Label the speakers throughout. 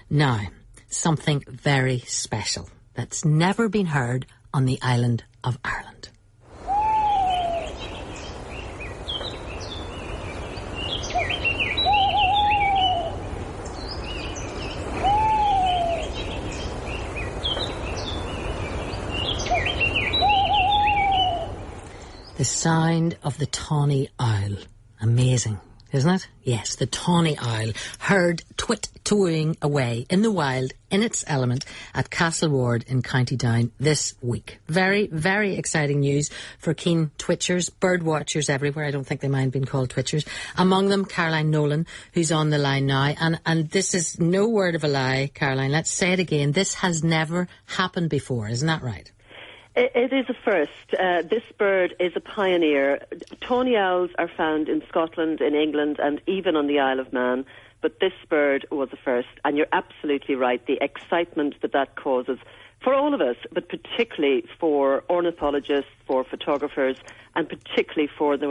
Speaker 1: Now, something very special that's never been heard on the island of Ireland. The sound of the Tawny Owl. Amazing, isn't it? Yes, the Tawny Owl, heard twit-tooing away in the wild, in its element, at Castle Ward in County Down this week. Very, very exciting news for keen twitchers, bird watchers everywhere. I don't think they mind being called twitchers. Among them, Caroline Nolan, who's on the line now. And this is no word of a lie, Caroline. Let's say it again. This has never happened before, isn't that right?
Speaker 2: It is a first. This bird is a pioneer. Tawny owls are found in Scotland, in England, and even on the Isle of Man. But this bird was a first. And you're absolutely right. The excitement that causes for all of us, but particularly for ornithologists, for photographers, and particularly for the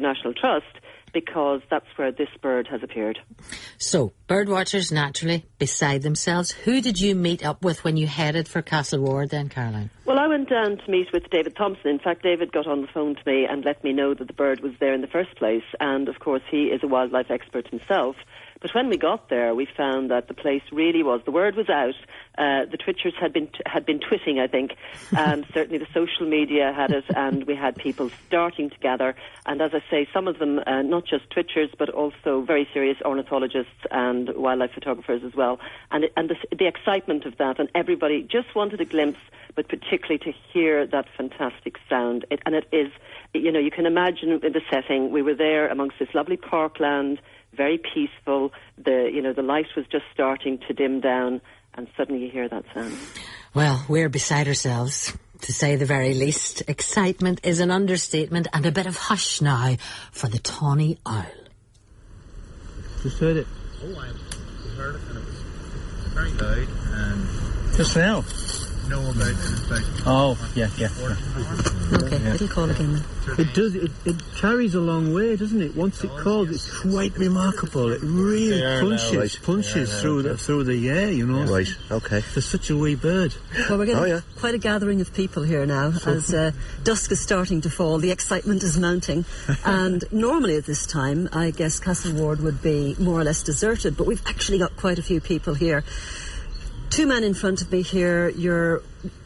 Speaker 2: National Trust, because that's where this bird has appeared.
Speaker 1: So, bird watchers, naturally, beside themselves. Who did you meet up with when you headed for Castle Ward then, Caroline?
Speaker 2: Well, I went down to meet with David Thompson. In fact, David got on the phone to me and let me know that the bird was there in the first place. And, of course, he is a wildlife expert himself. But when we got there, we found that the place really was. The word was out. The twitchers had been twitting, I think. Certainly the social media had it, and we had people starting to gather. And as I say, some of them, not just twitchers, but also very serious ornithologists and wildlife photographers as well. And the excitement of that, and everybody just wanted a glimpse, but particularly to hear that fantastic sound. And it is, you can imagine the setting. We were there amongst this lovely parkland, very peaceful. The light was just starting to dim down, and suddenly you hear that sound.
Speaker 1: Well, we're beside ourselves, to say the very least. Excitement is an understatement, and a bit of hush now for the Tawny Owl.
Speaker 3: Just heard it.
Speaker 4: Oh, I heard it, and it was very loud. And
Speaker 3: just now?
Speaker 4: No, about
Speaker 3: oh, yeah.
Speaker 1: Okay, little call again then.
Speaker 3: It does. It carries a long way, doesn't it? Once it calls, it's quite remarkable. It really punches through the air,
Speaker 5: Right. Okay.
Speaker 3: For such a wee bird.
Speaker 6: Well, we're getting quite a gathering of people here now as dusk is starting to fall. The excitement is mounting, and normally at this time, I guess Castle Ward would be more or less deserted, but we've actually got quite a few people here. Two men in front of me here. You're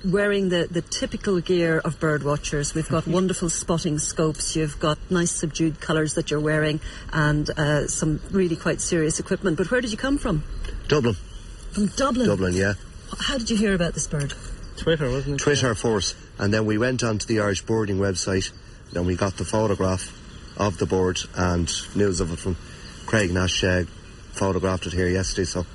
Speaker 6: wearing the typical gear of bird watchers. We've got wonderful spotting scopes. You've got nice subdued colours that you're wearing, and some really quite serious equipment. But where did you come from?
Speaker 5: Dublin.
Speaker 6: From Dublin?
Speaker 5: Dublin, yeah.
Speaker 6: How did you hear about this bird?
Speaker 3: Twitter, wasn't it?
Speaker 5: Twitter first, and then we went onto the Irish Birding website, and we got the photograph of the bird and news of it from Craig Nash. Photographed it here yesterday, so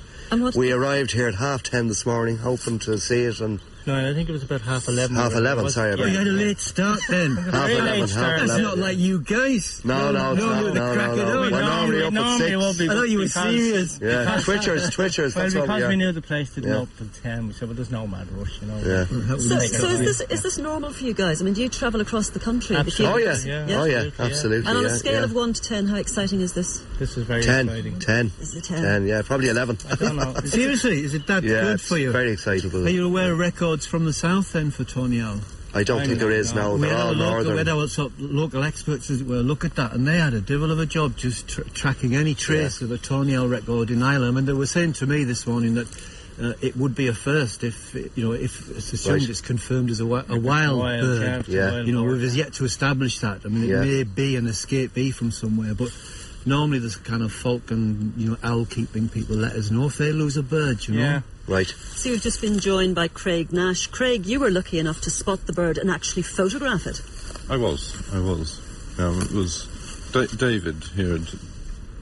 Speaker 5: we arrived here at 10:30 this morning, hoping to see it, and...
Speaker 3: No, I think it was about 11:30.
Speaker 5: 11:30, sorry about that.
Speaker 3: You had a late start then.
Speaker 5: 11:30.
Speaker 3: That's not like you guys.
Speaker 5: No. We're normally up at 6.
Speaker 3: I thought you were serious.
Speaker 5: Yeah, twitchers.
Speaker 4: Well,
Speaker 5: because
Speaker 4: we knew the place didn't open till 10, we said, well, there's no mad rush,
Speaker 5: Yeah.
Speaker 6: So is this normal for you guys? I mean, do you travel across the country?
Speaker 4: Absolutely.
Speaker 5: Oh yeah, absolutely.
Speaker 6: And on a scale of 1 to 10, how exciting is this?
Speaker 4: This is very exciting.
Speaker 5: 10.
Speaker 6: Is it 10?
Speaker 5: 10, yeah, probably 11.
Speaker 4: I don't know.
Speaker 3: Seriously, is it that good for you?
Speaker 5: Very excitable.
Speaker 3: Are you aware of records from the south then for Tawny Owl?
Speaker 5: I don't think there is now.
Speaker 3: We
Speaker 5: They're all northern.
Speaker 3: We had our local experts, as it were, look at that, and they had a devil of a job just tracking any trace of a Tawny Owl record in Ireland. And they were saying to me this morning that it would be a first if it's assumed it's confirmed as a wild bird. We've as yet to establish that. I mean, it may be an escapee from somewhere, but normally there's kind of folk and owl keeping people let us know if they lose a bird. You know.
Speaker 5: Right.
Speaker 6: So you've just been joined by Craig Nash. Craig, you were lucky enough to spot the bird and actually photograph it.
Speaker 7: I was. It was David here had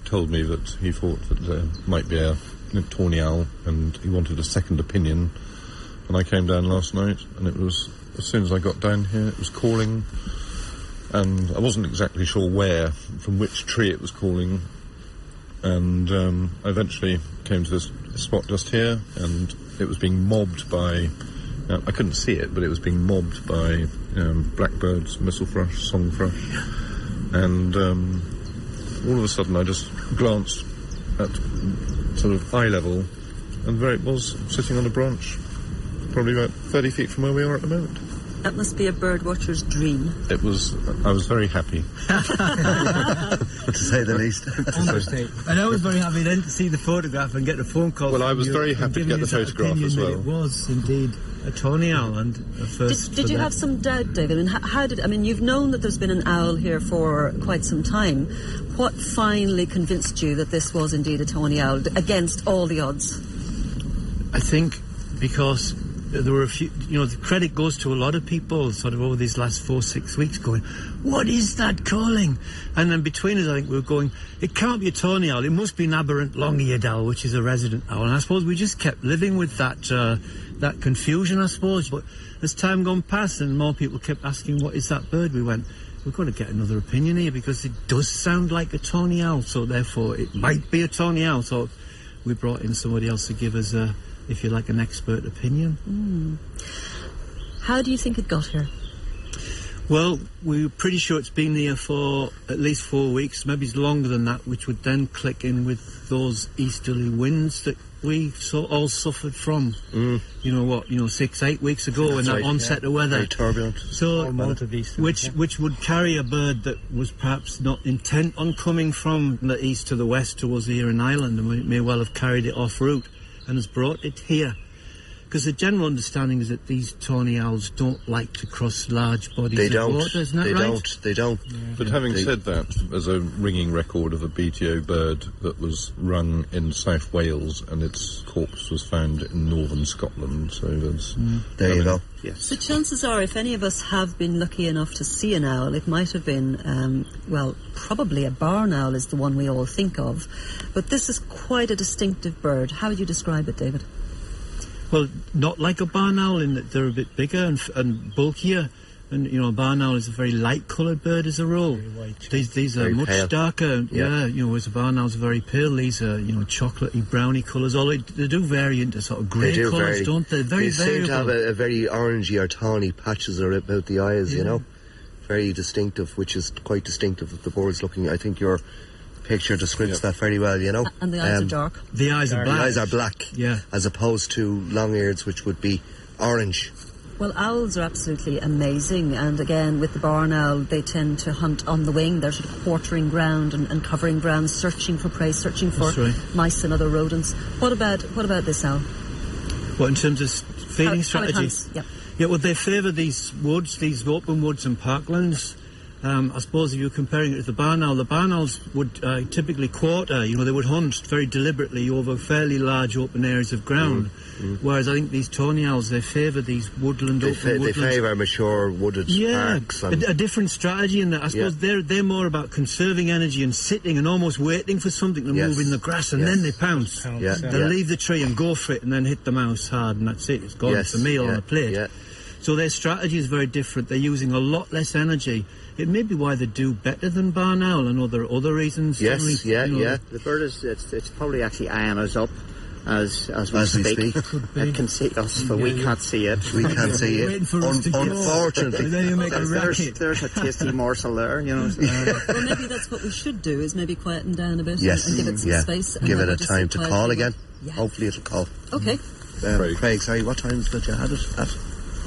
Speaker 7: told me that he thought that there might be a Tawny Owl, and he wanted a second opinion. And I came down last night, and it was, as soon as I got down here, it was calling, and I wasn't exactly sure from which tree it was calling. And I eventually came to this spot just here, and it was being mobbed by... I couldn't see it, but it was being mobbed by blackbirds, missel thrush, song thrush. And all of a sudden I just glanced at sort of eye level and there it was, sitting on a branch, probably about 30 feet from where we are at the moment.
Speaker 6: That must be a bird watcher's dream.
Speaker 7: I was very happy.
Speaker 5: To say the least.
Speaker 3: And I was very happy then to see the photograph and get the phone call.
Speaker 7: Well, I was very happy to get the photograph as well.
Speaker 3: It was indeed a tawny owl, and a first.
Speaker 6: Did you have some doubt, David? And you've known that there's been an owl here for quite some time. What finally convinced you that this was indeed a tawny owl against all the odds?
Speaker 3: I think because there were a few, the credit goes to a lot of people sort of over these last 4-6 weeks going, what is that calling? And then between us, I think we were going, it can't be a tawny owl, it must be an aberrant long-eared owl, which is a resident owl. And I suppose we just kept living with that confusion, I suppose. But as time gone past and more people kept asking, what is that bird? We went, we've got to get another opinion here because it does sound like a tawny owl, so therefore it might be a tawny owl. So we brought in somebody else to give us if you like, an expert opinion.
Speaker 6: How do you think it got here?
Speaker 3: Well, we're pretty sure it's been here for at least 4 weeks, maybe it's longer than that, which would then click in with those easterly winds that we all suffered from. 6-8 weeks ago when that onset of weather.
Speaker 5: Very turbulent.
Speaker 3: So, which would carry a bird that was perhaps not intent on coming from the east to the west towards here in Ireland, and it may well have carried it off route and has brought it here. Because the general understanding is that these tawny owls don't like to cross large bodies of water, isn't that right?
Speaker 5: They don't.
Speaker 7: Yeah. But having said that, there's a ringing record of a BTO bird that was rung in South Wales, and its corpse was found in northern Scotland, so there's...
Speaker 5: There you go.
Speaker 7: Yes.
Speaker 6: So chances are, if any of us have been lucky enough to see an owl, it might have been, probably a barn owl is the one we all think of. But this is quite a distinctive bird. How would you describe it, David?
Speaker 3: Well, not like a barn owl in that they're a bit bigger and bulkier. And, a barn owl is a very light-coloured bird as a rule. These are much darker. Yeah, whereas a barn owl's very pale. These are, chocolatey, browny colours. Although they do vary into sort of grey colours, don't they? Very variable.
Speaker 5: They seem to have a very orangey or tawny patches about the eyes, Very distinctive, which is quite distinctive of the birds looking. I think your picture describes that very well,
Speaker 6: And the eyes are dark.
Speaker 3: The eyes are black.
Speaker 5: The eyes are black,
Speaker 3: yeah,
Speaker 5: as opposed to long-eareds, which would be orange.
Speaker 6: Well, owls are absolutely amazing, and again, with the barn owl, they tend to hunt on the wing. They're sort of quartering ground and covering ground, searching for prey, searching for mice and other rodents. What about this owl?
Speaker 3: What, in terms of feeding strategy? Yeah, well, they favour these woods, these open woods and parklands. I suppose if you're comparing it to the barn owls would typically quarter, they would hunt very deliberately over fairly large open areas of ground. Whereas I think these tawny owls, they favour these woodland, open woodlands.
Speaker 5: They favour mature wooded parks.
Speaker 3: A different strategy in that. I suppose they're more about conserving energy and sitting and almost waiting for something to move in the grass, and then they pounce. They leave the tree and go for it and then hit the mouse hard, and that's it. It's gone. It's a meal on a plate. So their strategy is very different. They're using a lot less energy. It may be why they do better than barn owl, and other reasons.
Speaker 5: Yes,
Speaker 8: The bird it's probably actually eyeing us up as we speak. It can see us, but we can't see it.
Speaker 5: We can't see it. Unfortunately.
Speaker 3: Then you make a racket.
Speaker 8: There's a tasty morsel there,
Speaker 6: Well, maybe that's what we should do, is maybe quieten down a bit and give it some space.
Speaker 5: Give it a time to call again. Hopefully it'll call.
Speaker 6: Okay.
Speaker 5: Craig, sorry, what time did you have it at?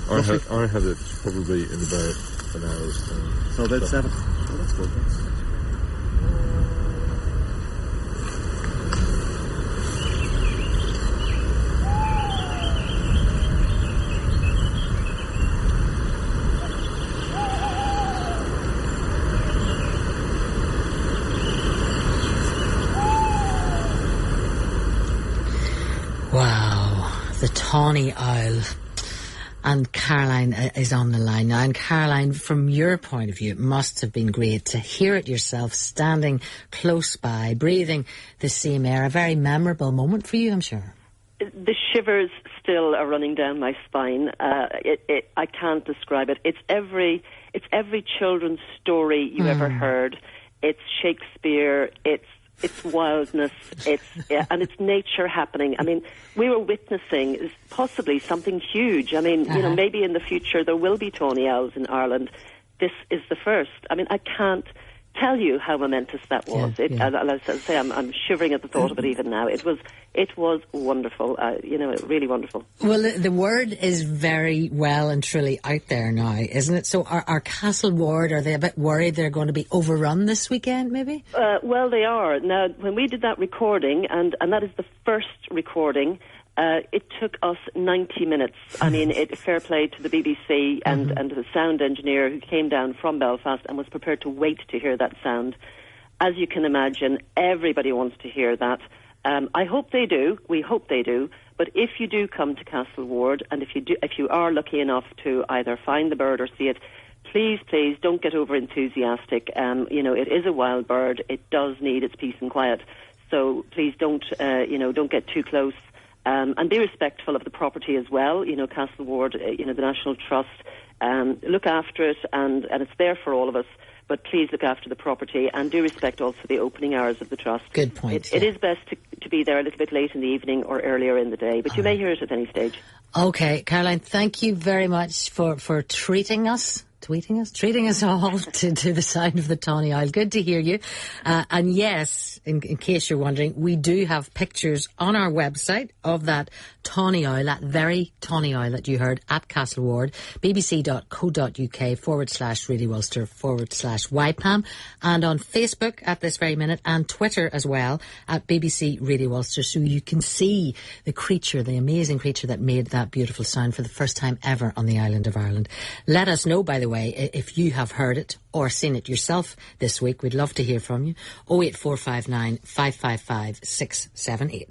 Speaker 7: I had it probably in about an hour's time.
Speaker 8: So about 7. Oh, that's good.
Speaker 1: Wow, the Tawny Owl. And Caroline is on the line now. And Caroline, from your point of view, it must have been great to hear it yourself, standing close by, breathing the same air. A very memorable moment for you, I'm sure.
Speaker 2: The shivers still are running down my spine. I can't describe it. It's every children's story you ever heard. It's Shakespeare. It's wildness, and it's nature happening. I mean, we were witnessing possibly something huge. I mean, maybe in the future there will be tawny owls in Ireland. This is the first. I mean, I can't tell you how momentous that was. As I say, I'm shivering at the thought of it even now. It was wonderful, really wonderful.
Speaker 1: Well, the word is very well and truly out there now, isn't it? So our Castle Ward, are they a bit worried they're going to be overrun this weekend, maybe?
Speaker 2: Well, they are. Now, when we did that recording, and that is the first recording, it took us 90 minutes. I mean, fair play to the BBC and the sound engineer who came down from Belfast and was prepared to wait to hear that sound. As you can imagine, everybody wants to hear that. I hope they do. We hope they do. But if you do come to Castle Ward, and if you are lucky enough to either find the bird or see it, please don't get over enthusiastic. It is a wild bird. It does need its peace and quiet. So please don't get too close. And be respectful of the property as well. Castle Ward, the National Trust, look after it, and it's there for all of us. But please look after the property and do respect also the opening hours of the Trust.
Speaker 1: Good point.
Speaker 2: It is best to be there a little bit late in the evening or earlier in the day, but you may hear it at any stage.
Speaker 1: Okay, Caroline, thank you very much for treating us all to the sound of the Tawny Owl. Good to hear you. And yes, in case you're wondering, we do have pictures on our website of that Tawny Owl, that very Tawny Owl that you heard at Castle Ward, bbc.co.uk/Radio Ulster /YPAM, and on Facebook at this very minute, and Twitter as well at BBC Radio Ulster, so you can see the creature, the amazing creature that made that beautiful sound for the first time ever on the island of Ireland. Let us know, by the way, if you have heard it or seen it yourself this week. We'd love to hear from you. 08459 555 678.